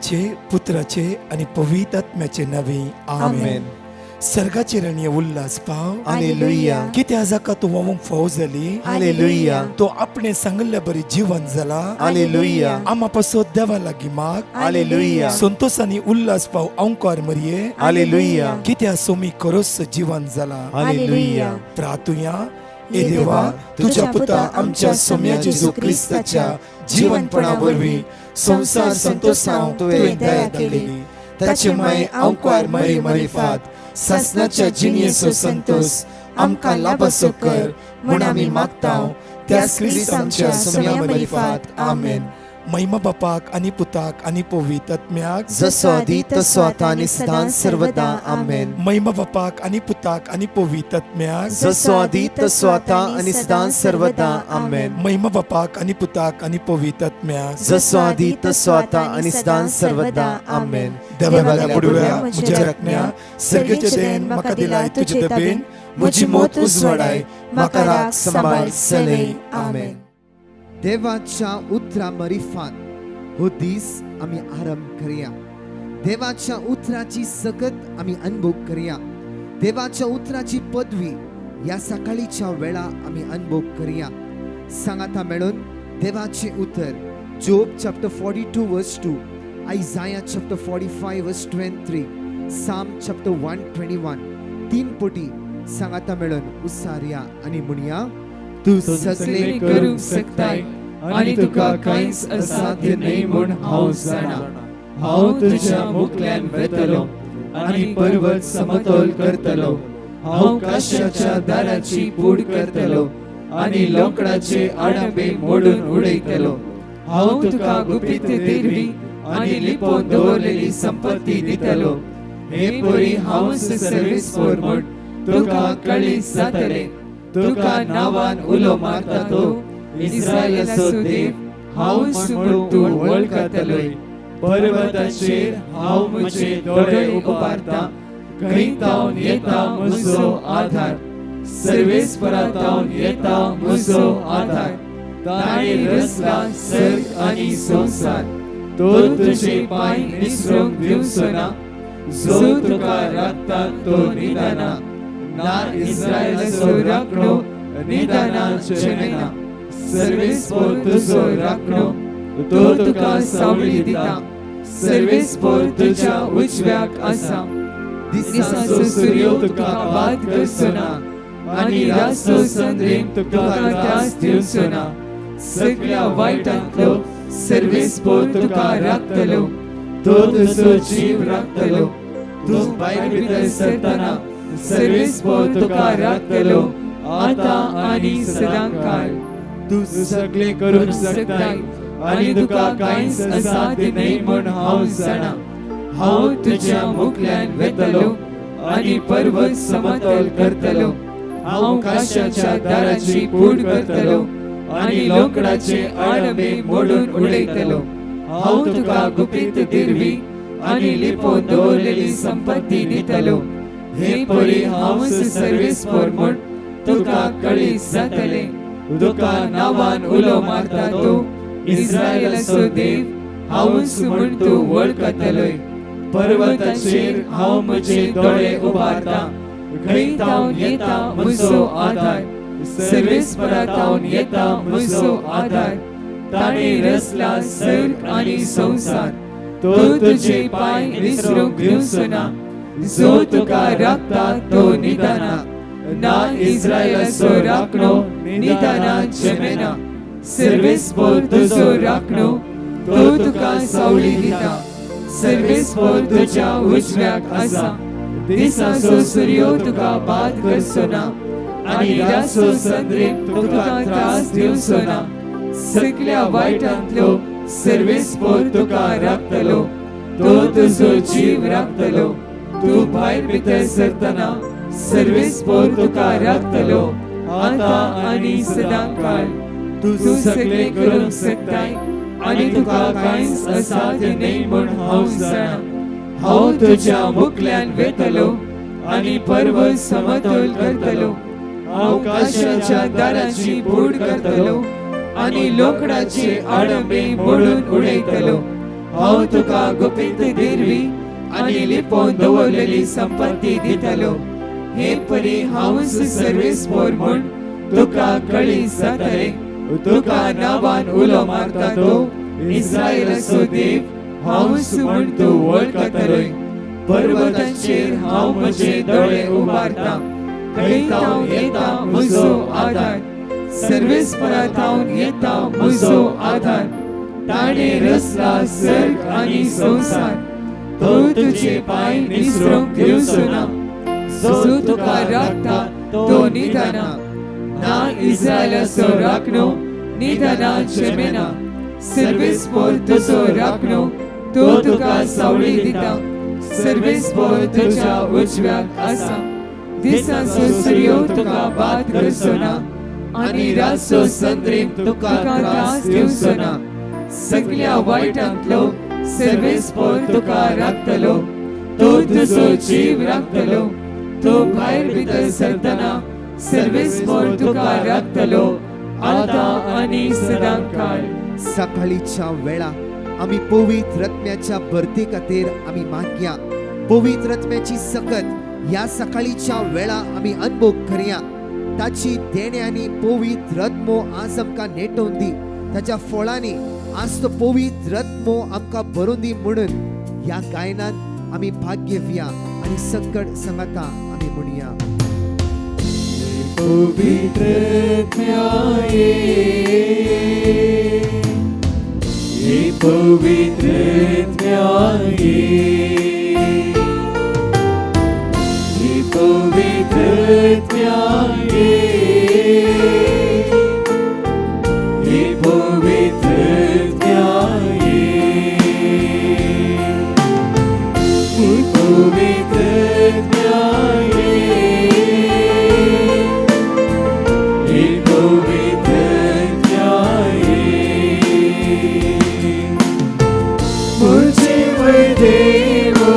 पित्याचे, पुत्राचे आणि पवित्र आत्म्याचे नावे आमेन. सर्गाचे रणीय उल्हास पाव हालेलुया. किती आजाका तू वमूक फौज झाली हालेलुया. तो आपणे सांगल्या बरी जीवन झाला हालेलुया. आमापासून देवा लागी माग हालेलुया. संतोष आणि उल्हास पाव अंकार मरिये हालेलुया. कित्या सोमी करोस जीवन झाला हालेलुया. प्रार्थुया ए देवा तुझ्या पुता आमच्या सोम्या जेजू ख्रिस्ताच्या जीवनपणावरवी संसार संतोषांव तुवें दया केली ताचे माय अंकार मरी मरिफात ससनाच्या जिनियेचो संतोष आमकां लाभसो कर म्हूण आमी मागतांव त्या क्रिस्त आमच्या सोम्या मरिफात आमेन. महिमा बापाक आणि पुताक आणि पवित्र आत्म्याक जसो आदी तसो आता आणि सदां सर्वदा आमेन. महिमा बापाक आणि पुताक आणि पवित्र आत्म्याक जसो आदी तसो आता आणि सदां सर्वदा आमेन. महिमा बापाक आणि पुताक आणि पवित्र आत्म्याक जसो आदी तसो आता आणि सदां सर्वदा आमेन. देवाला पुडव्या म्हज्या रत्न्या सर्गेचे देन म्हाका दिलाय तुझे दबेन म्हजी मोत उजवाडाय म्हाका राख सांबाळ सलय आमेन. देवाच्या उतरा मरिफात हो दीस आम्ही आरंभ करूया. देवाच्या उतराची सकत आम्ही अनुभव करूया. देवाच्या उतराची पदवी या सकाळीच्या वेळा आम्ही अनुभव करूया. सांगाता मेळून देवाचे उतर जोब चॅप्टर 42 वर्स 2, आयझाया चॅप्टर 45 वर्स 23, साम चॅप्टर 121 तीन पोटी सांगाता मेळून उसार्या आणि म्हणया तू सगळे करूंक शकताय आणि तुका कांयच असाध्य नाही म्हूण हांव जाणा. हांव तुज्या मुखल्यान वेतलो आणि पर्वत समतोल करतलो. हांव काश्याच्या दाराची पूड करतलो आणि लोकडाचे आडंबे मोडून उडयतलो. हांव तुका गुपीत तेरवी आणि लिपोवन दवरलेली संपत्ती दितलो. हे पोरी हांव सर्वेस्पर म्हूण तुका कळीस जातले. तुका नावान उलो मारता तो इस्रायलाचो देव हांवूच म्हूण तूं वळखतलोय. पर्वताचेर हांव म्हजे दोळे उबारता. खंयतावन येता म्हजो आधार. सर्वेस्परांतावन येता म्हजो आधार. ताणें रचला सर्ग आनी संसार. तो तुजे पांय निसरूंक दिवचो ना. जो तुका राखता तो निदाना. ना इस्रायलाचो राखणो निदाना जमेना. सर्वेस्पर तुजो राखणो तो तुका सावळी दिता. सर्वेस्पर तुज्या उजव्याक आसा. दिसाचो सूर्य तुका बाद करचो ना आनी रातचो चंद्रेक तुका त्रास दिवचो ना. सगळ्या वायटांतलो सर्वेस्पर तुका राखतलो. तो तुजो जीव राखतलो. तूं भायर भितर सरतना सर्वेस्पर तुका राखतलो आता आनी सदांकाळ. तू सगळे करूंक शकताय आणि तुका कांयच असाध्य नाही म्हूण हांव जाणा. हांव तुज्या मुखल्यान वेतलो आणि पर्वत समतल करतलो. हांव काश्याच्या दाराची पूड करतलो आणि लोकडाचे आडंबे मोडून उडयतलो. हांव तुका गुपीत दिरवी आणि लिपोवन दवरलेली संपत्ती दितलो. हे पोरी हांवूच सर्वेस्पर म्हूण तुका कळीस जातले. तुका नावान उलो मारता तो इस्रायलाचो देव हांवूच म्हूण तूं वळखतलोय. पर्वताचेर हांव म्हजे दोळे उबारता. खंयतावन येता म्हजो आधार. सर्वेस्परांतावन येता म्हजो आधार. ताणें रचला सर्ग आनी संसार. तो तुजे पांय निसरूंक दिवचो ना. जो तुका राखता तो निदाना. ना इस्रायलाचो राखणो निदाना जमेना. सर्वेस्पर तुजो राखणो तो तुका सावळी दिता. सर्वेस्पर तुज्या उजव्याक आसा. दिसाचो सूर्य तुका बाद करचो ना आनी रातचो चंद्रेक तुका त्रास दिवचो ना. सगळ्या वायटांतलो सर्वेस्पर तुका राखतलो. तो तुजो जीव राखतलो. तू भायर भितर सरतना सर्वेस्पर तुका राखतलो आता आनी सदांकाळ. तू सगळे करूंक शकताय आणि तुका कांयच असाध्य नाही म्हूण हांव जाणा. हांव तुज्या मुखल्यान वेतलो आणि पर्वत समतोल करतलो. हांव काश्याच्या दाराची पूड करतलो आणि लोकडाचे आडंबे मोडून उडयतलो. हांव तुका गुपीत गिरवी आनी लिपोवन दवरलेली संपत्ती दितलो. हे परी हांवच सर्वेस्पोर म्हूण तुका कळीत जातले. तुका नांवान उलो मारता तो इस्रायेलाचो देव हांवच म्हूण तूं वळखतलोय. पर्वतांचेर हांव म्हजे दोळे उबारता. थंय येता म्हजो आधार. सर्वेस्परांत हांव येता म्हजो आधार. ताणें रचला सर्ग आनी संसार. तो तुजे पांय निसरूंक दिवचो ना. जो तुका राखता तो निदाना. ना इस्रायेलाचो राखणो निदाना जमेना. सर्वेस्पोर तुजो राखणो तो तुका सावळी दिता. सर्वेस्पोर तुज्या उजव्याक आसा. दिसाचो सूर्य तुका बाद करचो ना आनी रातचो संद्रीम तुका त्रास दिवचो ना. सगळ्या वायटांतलो सर्वेस्पोर तुका राखतलो. तो तुजो जीव राखतलो. तो भायर भितर सरतना सर्वेस्पोर तुका राखतलो आतां आनी सदांकाळ. सकाळीच्या वेळा आमी पवित्र आत्म्याच्या भरती खातीर आमी मागया. पवित्र आत्म्याची सकत ह्या सकाळीच्या वेळा आमी अनुभव करया. ताची देण्यांनी पवित्र आत्मो आज आमकां नेटोवन दी. ताच्या फळांनी आज तो पवित्र आत्मो आमकां भरून दी म्हणून ह्या गायनान आमी भाग घेवया आनी सकट सांगता आमी म्हणया. पवित्र आत्म्याये, हे पवित्र आत्म्याये, हे पवित्र आत्म्याये, हे पवित्र आत्म्याये, हे पवित्र आत्म्याये, हे पवित्र आत्म्याये. मुझे देवो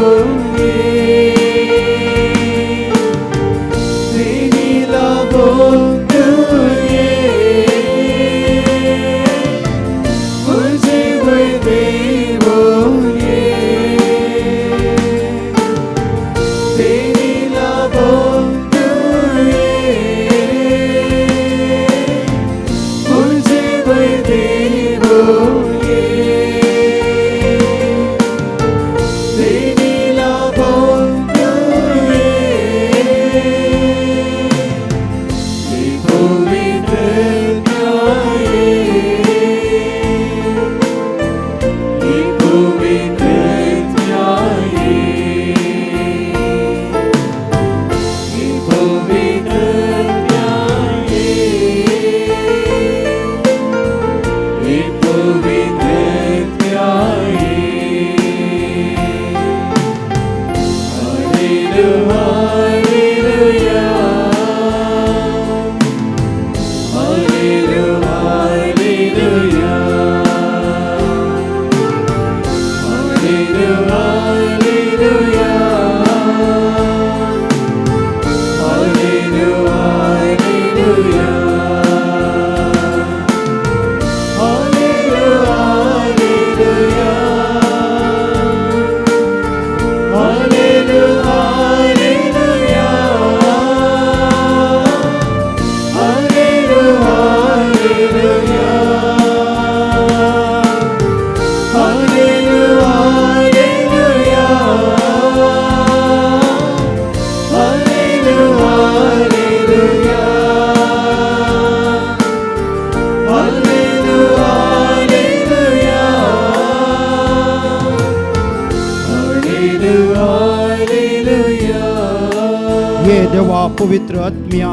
ये देवा पवित्र आत्म्या,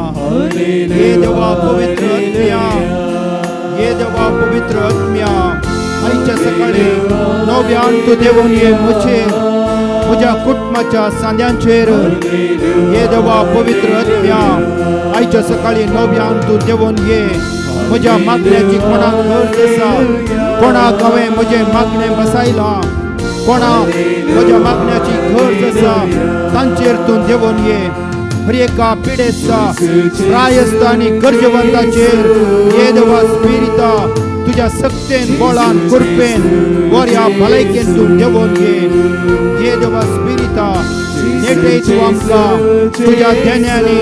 ये देवा पवित्र आत्म्या, ये देवा पवित्र आत्म्या. आयच्या सकाळी नव्यान तू देवून ये म्हज्या कुटुंबाच्या सांद्यांचेर. ये देवा पवित्र आत्म्या, आयच्या सकाळी नव्यान तू देवून ये. म्हज्या मागण्याची कोणाक गरज आसा, कोणाक हांवें म्हजें मागणें बसयलां, कोणाक म्हज्या मागण्याची गरज आसा तांचेर तूं देवून ये. हर एका पिडेचा प्रायस्त आणि गरजेवंताचेर हे देवा स्पिरिता तुझ्या सक्तेन बोळान कृपेन बऱ्या भलायकेन तू देवून घे हे देवा स्पिरिता नेटे तू आमकां तुझ्या देण्यानी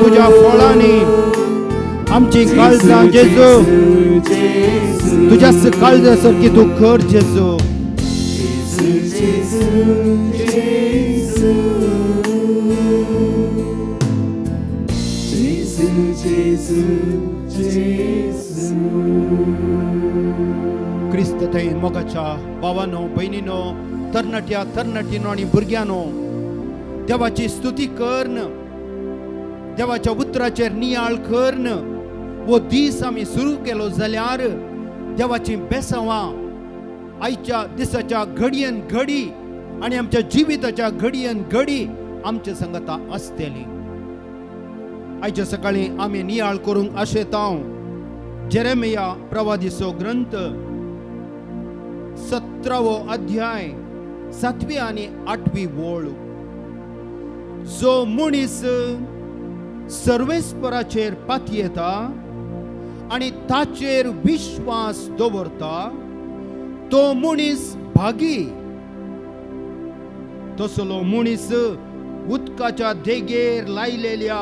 तुझ्या फळांनी आमची काळजां जेजू तुझ्या काळजा सारकी तू कर जेजू क्रिस्त थंय मोगाच्या भावांनो भयणीनो तरणाट्या तरणाटीनो आनी भुरग्यांनो देवाची स्तुती करन देवाच्या उतराचेर नियाळ करन वो दीस आमी सुरू केलो जाल्यार देवाची बेसांवां आयच्या दिसाच्या घडयेन घडी आनी आमच्या जिविताच्या घडयेन घडी आमच्या संगता आसतली आयच्या सकाळी आमी नियाळ करूंक आशेतांव जेरेमिया प्रवादीचो ग्रंथ 17वो अध्याय 7वी आनी 8वी ओळ जो मनीस सर्वेस्पराचेर पातयेता आनी ताचेर विश्वास दवरता तो मनीस भागी तसलो मनीस उदकाच्या देगेर लायलेल्या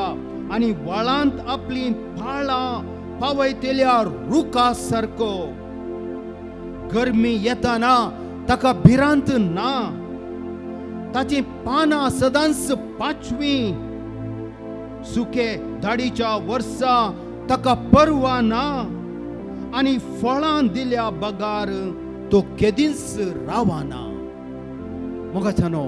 आनी व्हाळांत आपली पाळां पावयतेल्या रुखा सारको गरमी येताना ताका भिरांत ना ताची पानां सदांच पाचवी सुके धाडीच्या वर्सा ताका परवा ना आनी फळां दिल्या बगार तो केदींच रावना मोगाच्यानो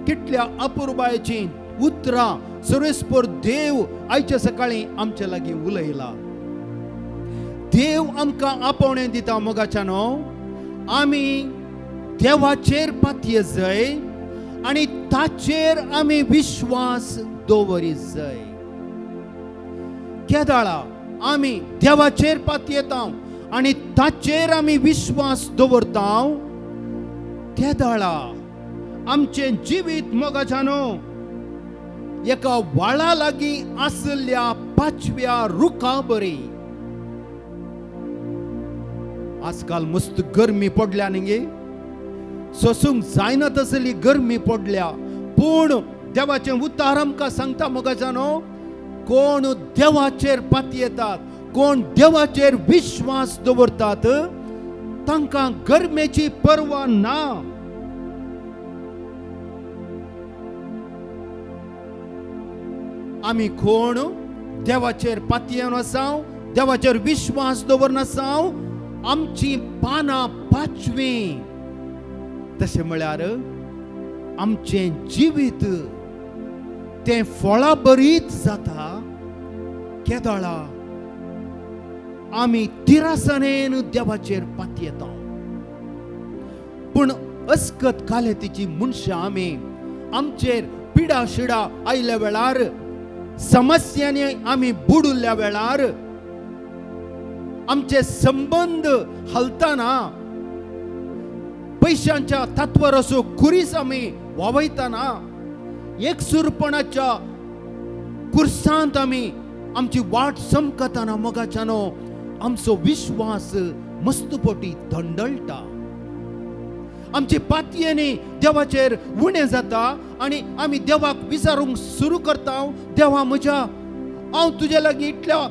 कितल्या अपुरबायची उतरां सर्वेस्पर देव आयच्या सकाळी आमच्या लागीं उलयला देव आमकां आपोवणें दिता मोगाच्यानो आमी देवाचेर पातये जाय आनी ताचेर आमी विश्वास दवरी जाय केदाळा आमी देवाचेर पातयेता आनी ताचेर आमी विश्वास दवरता केदाळा आमचें जिवीत मोगाच्यानो एका व्हाळा लागीं आसल्या पाचव्या रुखा बरी आजकाल मस्त गरमी पडल्या न्ही सोसूंक जायना तसली गरमी पडल्या पूण देवाचें उतार आमकां सांगता मोगाच्यानो कोण देवाचेर पातयेतात कोण देवाचेर विश्वास दवरतात तांकां गरमेची पर्वा ना आमी कोण देवाचेर पातयेवन आसाव देवाचेर विश्वास दवरन आसाव आमची पानां पाचवी तशें म्हळ्यार आमचें जिवीत तें फळां बरीच जाता केदाळा आमी तिरासनेन देवाचेर पातयेता पूण अस्कत कालेतीची मनशां आमी आमचेर पिडा शिडा आयल्या वेळार समस्यांनी आमी बुडुल्ल्या वेळार आमचे संबंध हलताना पैशांच्या तत्वार असो कुरीस आमी वावयताना एकसुरपणाच्या कुर्सांत आमी आमची वाट समकताना मोगाच्यानो आमचो विश्वास मस्तपटी धंडळटा आमची पातयेनी देवाचेर उणें जाता आनी आमी देवाक विचारूंक सुरू करता देवा म्हज्या हांव तुजे लागीं इतल्या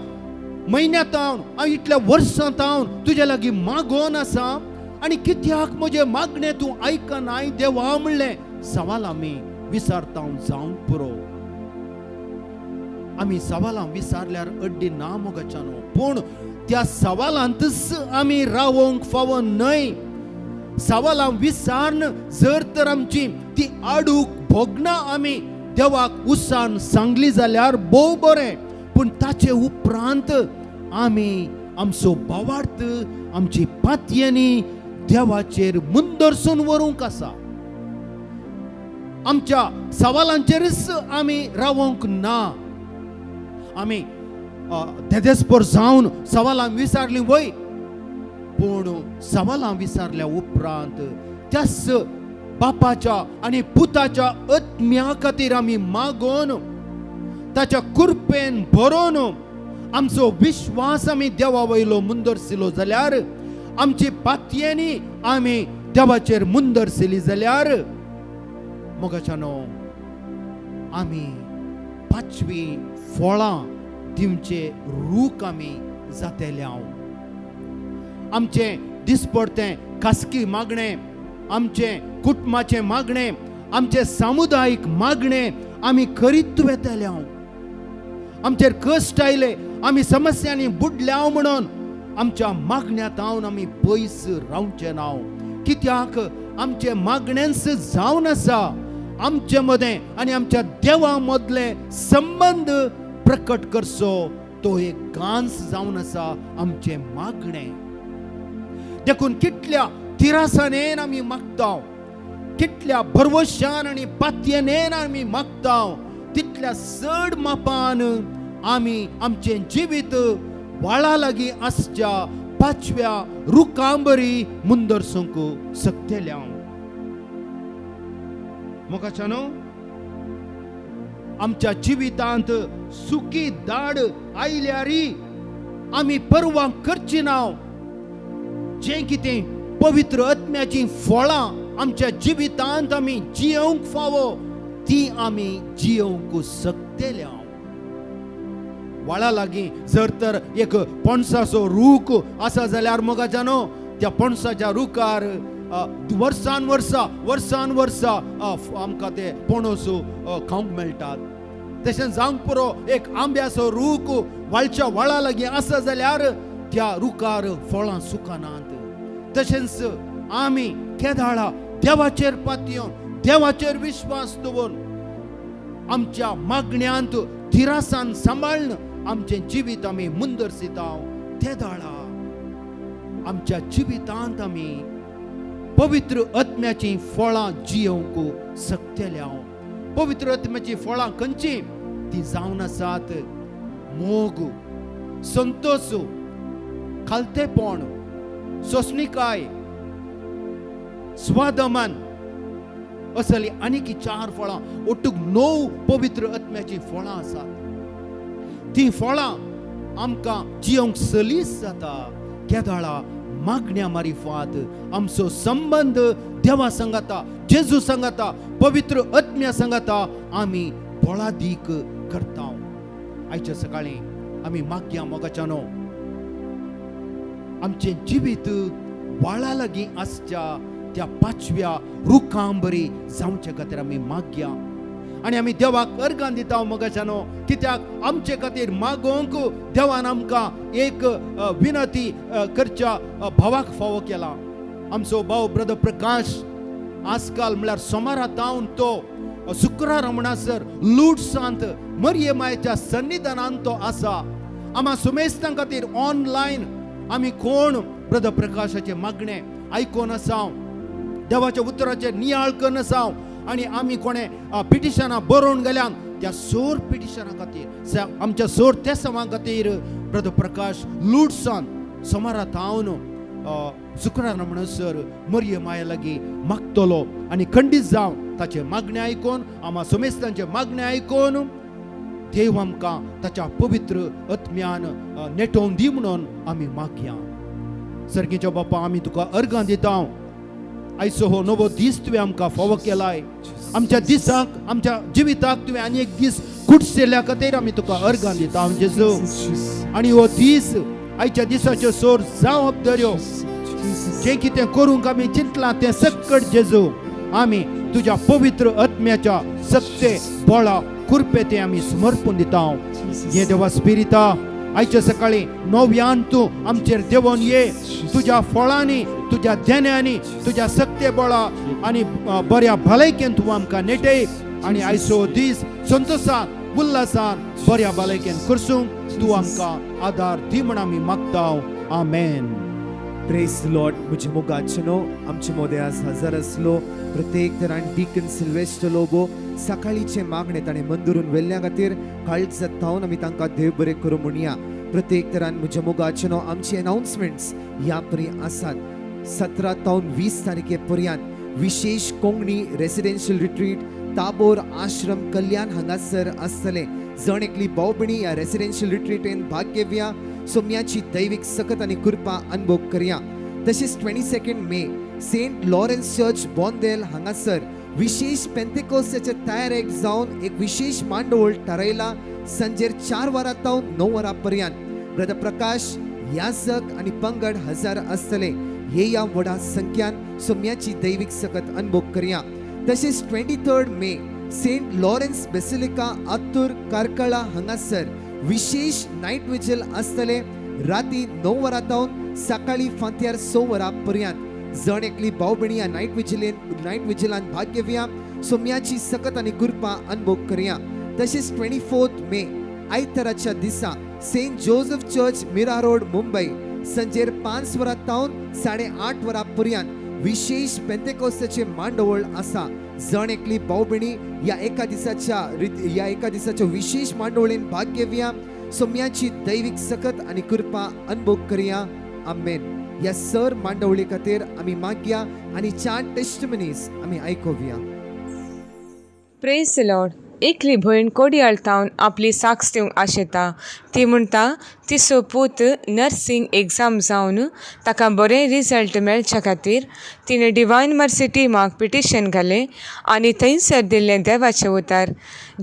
म्हयन्यांत हांव इतल्या वर्सांत हांव तुजे लागीं मागोन आसा आनी कित्याक म्हजे मागणें तूं आयकनाय देवा म्हणलें सवाल आमी विचारता जावंक पुरो आमी सवालां विचारल्यार अड्डी ना मोगाच्यानो पूण त्या सवालांतच आमी रावोंक फावो न्हय सवालां विचारन जर तर आमची ती आडूक भोगनां आमी देवाक उत्सान सांगली जाल्यार भोव बरें पूण ताचे उपरांत आमी आमचो भावार्थ आमची पातयेनी देवाचेर मुंदरसून व्हरूंक आसा आमच्या सवालांचेरच आमी रावोंक ना आमी देदेस्पर जावन सवालां विचारलीं वय पूण सवालां विचारल्या उपरांत त्याच बापाच्या आनी पुताच्या आत्म्या खातीर आमी मागोन ताच्या कृपेन भरोवन आमचो विश्वास आमी देवा वयलो मुंदरसिलो जाल्यार आमची पातयेनी आमी देवाचेर मुंदरसिली जाल्यार मोगाच्यानो आमी पाचवी फळां दिवचे रूख आमी जातेले हांव आमचे दिसपडते खासगी मागणे आमचे कुटुंबाचे मागणे आमचे सामुदायिक मागणे आमी करीत वेतले हांव आमचेर कश्ट आयले आमी समस्यांनी बुडल्या म्हणून आमच्या मागण्यात हांव आमी पयस रावचे ना कित्याक आमचे मागण्यांस जावन आसा आमचे मदें आनी आमच्या देवा मदले संबंध प्रकट करचो तो एक गांस जावन आसा आमचे मागणे देखून कितल्या तिरासानेन आमी मागता कितल्या भरवशान आनी पातयेनेन आमी मागता तितल्या चड मापान आमी आमचे जिवीत वाळा लागीं आसच्या पाचव्या रुखांबरी मुंदरसूंक शकतेल्या मोगाच्यानो आमच्या जिवितांत सुखी दाड आयल्यारी आमी परवा करची ना जे कितें पवित्र आत्म्याची फळां आमच्या जिवितांत आमी जियोंक फावो ती आमी जियोंक शकतेल्या वाळा लागीं जर तर एक पणसाचो रूख आसा जाल्यार मोगाच्यानो त्या पणसाच्या रुखार वर्सान वर्सा आमकां ते पणस खावंक मेळटात तशें जावंक पुरो एक आंब्याचो रूख वाळच्या वाळा लागीं आसा जाल्यार त्या रुखार फळां सुकानात तशेंच आमी केदाळा देवाचेर पातयेवन देवाचेर विश्वास दवरून आमच्या मागण्यांत तिरासान सांबाळन आमचें जिवीत आमी मुंदरसिता केदाळा आमच्या जिवितांत आमी पवित्र आत्म्याची फळां जियोंक शकतेल्या पवित्र आत्म्याची फळां खंयची ती जावन आसात मोग संतोष खालतेपण सोंसणीकाय स्वादमन असली आनीक 4 फळां ओटूक 9 पवित्र आत्म्याची फळां आसात ती फळां आमकां जियोंक सलीस जाता केदाळा मागण्या मारिफात आमचो संबंध देवा संगता जेजू संगता पवित्र आत्म्या संगता आमी बळादीक करता आयच्या सकाळी आमी मागया मोगाच्यानो आमचे जिवीत वाळा लागीं आसच्या त्या पाचव्या रुखांबरी जावचे खातीर आमी मागया आनी आमी देवाक अर्गां दिता मोगाच्यानो कित्याक आमचे खातीर मागोवंक देवान आमकां एक विनंती करच्या भावाक फावो केला आमचो भाव ब्रदर प्रकाश आजकाल म्हळ्यार सोमारातावन तो शुक्रार म्हणसर लुड्सांत मरिये मायेच्या सन्निधानांत तो आसा आम्हा सुमेस्तां खातीर ऑनलायन आमी कोण ब्रदर प्रकाशाचे मागणे आयकोन आसा देवाच्या उतराचेर नियाळ करून आसा आनी आमी कोणे पिटिशनां बरोवन गेल्यान त्या 4 पिटिशनां खातीर आमच्या 4 तेसावां खातीर ब्रदर प्रकाश लुड्सान सोमारातावन शुक्रार म्हणसर मरिये माये लागीं मागतलो आनी खंडीत जावन ताचे मागणे आयकोन आम्हा सुमेस्तांचे मागणे आयकोन देव आमकां ताच्या पवित्र आत्म्यान नेटोवन दी म्हणून आमी मागया सर्गेच्या बापा आमी तुका अर्गां दिता आयचो हो नवो दीस तुवें आमकां फावो केलाय आमच्या दिसाक आमच्या जिविताक तुवें आनी एक दीस कुडसेल्या खातीर आमी तुका अर्गां दिता जेजू आनी हो दीस आयच्या दिसाच्यो सोर जावप धर्यो जे कितें करूंक आमी चिंतलां तें सकट जेजू आमी तुज्या पवित्र आत्म्याच्या सत्ते बळा कृपेते आमी समर्पण दिता हे देवा स्पिरिता आयच्या सकाळी नव्यान तूं आमचेर देवोन ये तुज्या फळांनी तुज्या ध्यानांनी तुज्या सत्ते बळा आनी बऱ्या भलायकेन तूं आमकां नेटय आनी आयचो दीस संतोषान उल्हासान बऱ्या भलायकेन करसूंक तूं आमकां आदार दी म्हण आमी मागता आमेन प्रेज लॉर्ड मुझे मोगाचनो आमचे मोदे आज हजर असलो प्रत्येक तरान डिकन सिल्वेस्टर लोबो सकाळीचे मागणे ताणे मंदुरून वेल्ल्या खातीर काळज जावन आमी तांकां देव बरें करूं म्हणया प्रत्येक तरान मुझे मोगाचनो आमची अनाउन्समेंट्स ह्या परी आसात 17 तावन 20 तारखे पर्यंत विशेष कोंकणी रेसिडेन्शियल रिट्रीट ताबोर आश्रम कल्याण हांगासर आसतले जण एकली भावभणी या रेसिडेन्शियल रिट्रीटेन भाग घेवया, सोम्याची दैविक सकत आणि कृपा अनुभव करया. तसेच 22 मे सेंट लॉरेन्स चर्च बॉन्देल हांगासर विशेष पेंतेकोस्ताच्या तयारेक जावन एक विशेष मांडवळ थारायला सांजेर 4 वरां 9 वरां पर्यंत. ब्रदर प्रकाश, यासक आणि पंगड 1000 असतले. हे या व्हडा संख्यान सोम्याची दैविक सकत अनुभव करया. तसेच 23 मे सेंट लॉरेन्स बेसिलिका आतूर कारकळा हांगासर विशेष नाईट विजिल असतले. राती 9 वरां सकाळी फांत्यार 6 वरां पर्यंत. जण एकली भावभणी या नाईट विजिलान भाग घेवया, सोम्याची सकत आणि कृपा अनुभव करया. तसेच 24 मे आयताराच्या दिसा saint Joseph church Mira road Mumbai सांजेर 5 वरां 8:30 वरां पर्यंत विशेष पेंतेकोस्ताचे मांडवळ आसा. जण एकली भावभणी या एका दिसाच्या विशेष मांडवळीन भाग घेवया, सोम्याची दैविक सकत आणि कृपा अनुभव करया. आमेन. या सर मांडवळी खातीर आमी मागया आणि 4 टेस्टिमनीज आमी आयकोवया. Praise the Lord. एकली भयण कोडयाळतावन आपली साक्स दिवंक आशेता. ती म्हणटा तिचो पूत नर्सिंग एग्जाम जावन ताका बरें रिजल्ट मेळच्या खातीर तिणें डिवायन मर्सी टिमाक पिटिशन घालें आनी थंयसर दिल्लें देवाचें उतार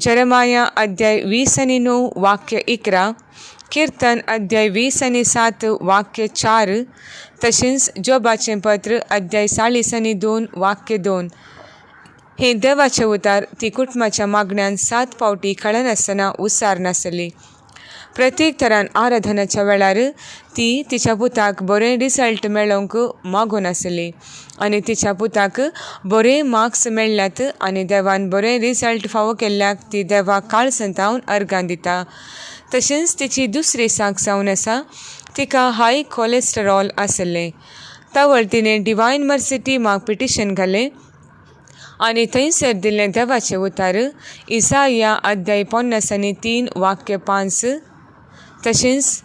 जेरेमाया अध्याय 20:9 वाक्य 11, कीर्तन अध्याय 20:7 वाक्य 4, तशेंच जोबाचें पत्र अध्याय 40:2 वाक्य 2. हे देवाचें उतार ती कुटुंबाच्या मागण्यान 7 फावटी कळनासतना उसार नासली. प्रत्येक तरान आराधनाच्या वेळार ती तिच्या पुताक बरें रिजल्ट मेळोवंक मागून आसली आनी तिच्या पुताक बरे मार्क्स मेळ्ळ्यात आनी देवान बरें रिजल्ट फावो केल्ल्याक ती देवाक काळसंतावन अर्गां दिता. तशेंच तिची दुसरी साक जावन आसा तिका हाय कोलेस्टेरॉल आसलें. तावळ तिणें डिवायन मर्सी टिमाक पिटिशन घालें आनी थंयसर दिल्लें देवाचें उतार इसाया अध्याय 50:3 वाक्य 5, तशेंच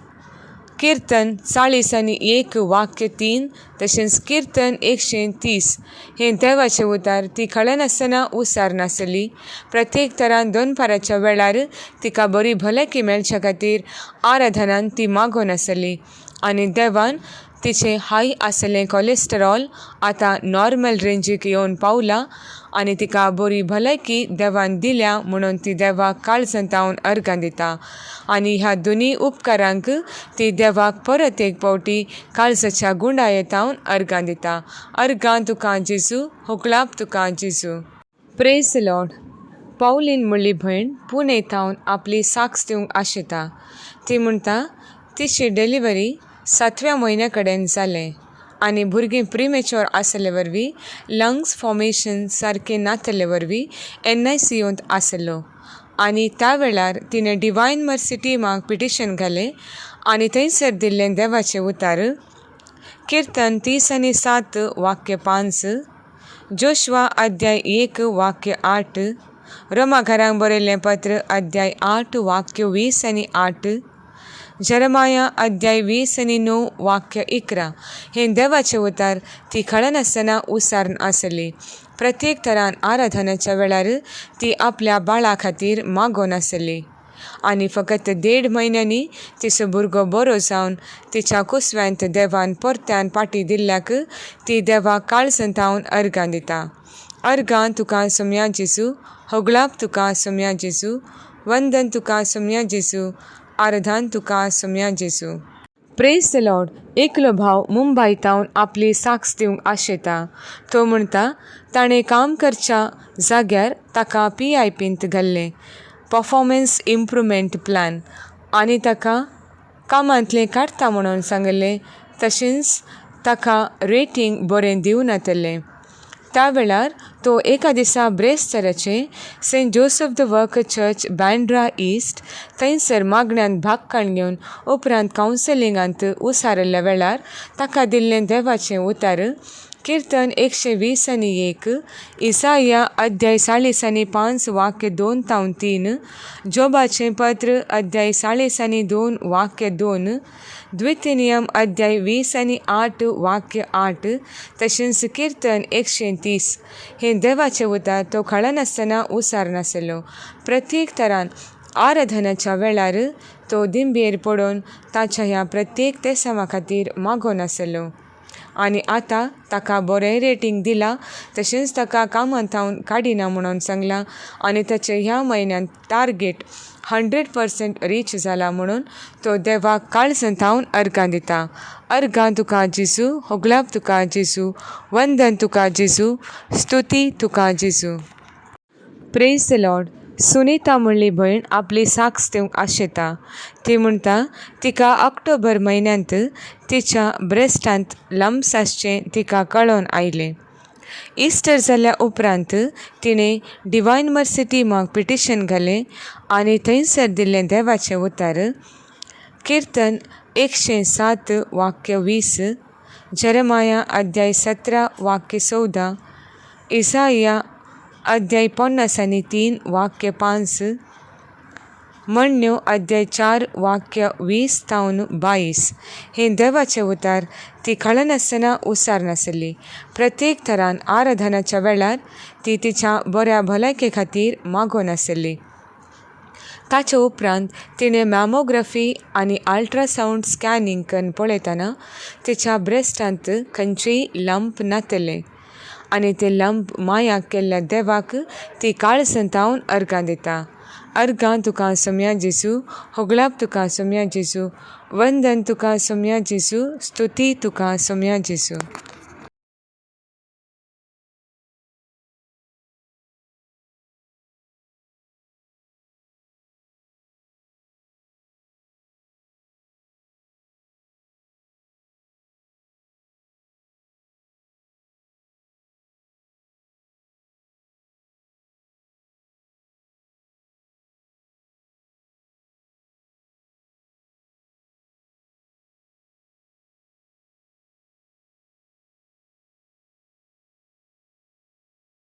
कीर्तन 40:1 वाक्य 3, तशेंच कीर्तन 130. हे देवाचें उतार ती कळनासतना उसार नासली. प्रत्येक तरान 2 पाराच्या वेळार तिका बरी भलायकी मेळच्या खातीर आराधनान ती मागून आसली आनी देवान तिचें हाय आसलें कोलेस्टेरॉल आतां नॉर्मल रेंजीक येवन पावलां आनी तिका बरी भलायकी देवान दिल्या म्हणून ती देवाक काळसंतावन अर्गां दिता आनी ह्या दोनी उपकारांक ती देवाक परत एक फावटी काळजाच्या गुंडायेतावन अर्गां दिता. अर्गां तुका जेजू, होकलाप तुका जेजू. Praise the Lord. पावलीन म्हणली भयण पुणेतावन आपली साक्स दिवंक आशेता. ती म्हणटा तिची डिलिव्हरी 7व्या म्हयन्या कडेन जालें आनी भुरगीं प्रिमेच्युअर आसले वरवीं लंग्स फॉर्मेशन सारकें नातले वरवीं NICUंत आसलो आनी त्या वेळार तिणें डिवायन मर्सी टिमाक पिटिशन घालें आनी थंयसर दिल्लें देवाचें उतार कीर्तन 30:7 वाक्य 5, जोशुआ अध्याय 1 वाक्य 8, रोमा घरांक बरयल्लें पत्र अध्याय 8 वाक्य 20 आनी 8, जेरेमाया अध्याय 20:9 वाक्य 11. हे देवाचें उतार ती कळनासतना उसारण आसली. प्रत्येक तरान आराधनाच्या वेळार ती आपल्या बाळा खातीर मागोन आसली आनी फकत 1.5 म्हयन्यांनी तिचो भुरगो बरो जावन तिच्या कुसव्यांत देवान परत्यान पाटी दिल्ल्याक ती देवाक काळसंतावन अर्गां दिता. अर्गां तुका सोम्या जेजू, होगलाप तुका सोम्या जेजू, वंदन तुका सोम्या जेजू, आराधन तुका सोम्या जेजू. Praise the Lord. एकलो भाव मुंबयतावन आपली साक्स दिवंक आशेता. तो म्हणटा ताणें काम करच्या जाग्यार ताका PIPंत घाल्लें, परफॉर्मन्स इम्प्रूवमेंट प्लॅन, आनी ताका कामांतलें काडटा म्हणून सांगलें. तशेंच ताका रेटींग बरें दिवनातलें. त्या वेळार तो एका दिसा ब्रेस्टराचे Saint Joseph the worker church Bandra east थंयसर मागण्यान भाग घेवन उपरांत कावन्सिलिंगांत उसारल्या वेळार ताका दिल्लें देवाचें उतार कीर्तन 120:1, इसाया अध्याय 40:5 वाक्य 2-3, जोबाचें पत्र अध्याय 40:2 वाक्य 2, द्वितीनियम अध्याय 20:8 वाक्य 8, तशेंच कीर्तन 130. हे देवाचें उतार तो कळनासतना उसार नासलो. प्रत्येक तरान आराधनाच्या वेळार तो दिंबेर पडून ताच्या ह्या प्रत्येक तेसावा खातीर मागो नासलो आनी आतां ताका बरें रेटींग दिलां, तशेंच ताका कामांतावन काडिना म्हणून सांगलां आनी ताचें ह्या म्हयन्यान टार्गेट 100% रीच जाला म्हणून तो देवाक काळसंतावन अर्गां दिता. अर्गां तुका जेजू, होगलाप तुका जेजू, वंदन तुका जेजू, स्तुती तुका जेजू. Praise the Lord. सुनीता म्हणली भयण आपली साक्स दिवंक आशेता. ती म्हणटा तिका ऑक्टोबर म्हयन्यांत तिच्या ब्रेस्टांत लम्स आसचें तिका कळोन आयलें. इस्टर जाल्या उपरांत तिणें डिवायन मर्सी टिमाक पिटिशन घालें आनी थंयसर दिल्लें देवाचें उतर किर्तन 107 वाक्य 20, जेरेमाया अध्याय 17 वाक्य 14, इसाया अध्याय 53 वाक्य 5, म्हणण्यो अध्याय 4 वाक्य 20-22 हे देवाचे उतार ती कळनासतना उसार नासली. प्रत्येक तरान आराधनाच्या वेळार ती तिच्या बऱ्या भलायके खातीर मागो नासली. ताच्या उपरांत तिणें मॅमोग्राफी आनी अल्ट्रासावंड स्कॅनिंग करून पळयतना तिच्या ब्रेस्टांत खंयचेय लंप नातले आनी ते लंप मायाक केल्ल्या देवाक ती काळसंतावन अर्गां दिता. अर्गां तुका सोम्या जेजू, होगलाप तुका सोम्या जेजू, वंदन तुका सोम्या जेजू, स्तुती तुका सोम्या जेजू.